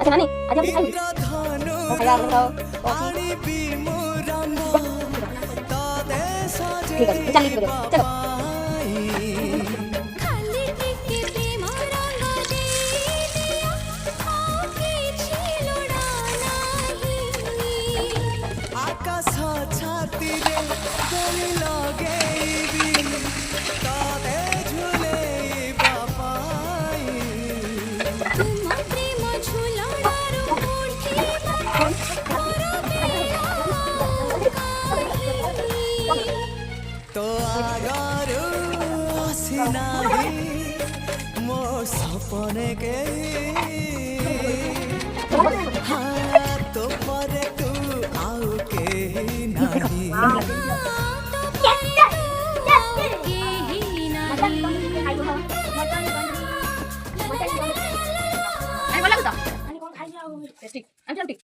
আচ্ছা নানি আজ আমি খাই খাইয়া আপনি খাও ঠিক আছে চালিয়ে দিতে চলো तो आगारू सिनाही मो सपने के हाँ तो पर तू आओ के नहीं ঠিক আমি ঠিক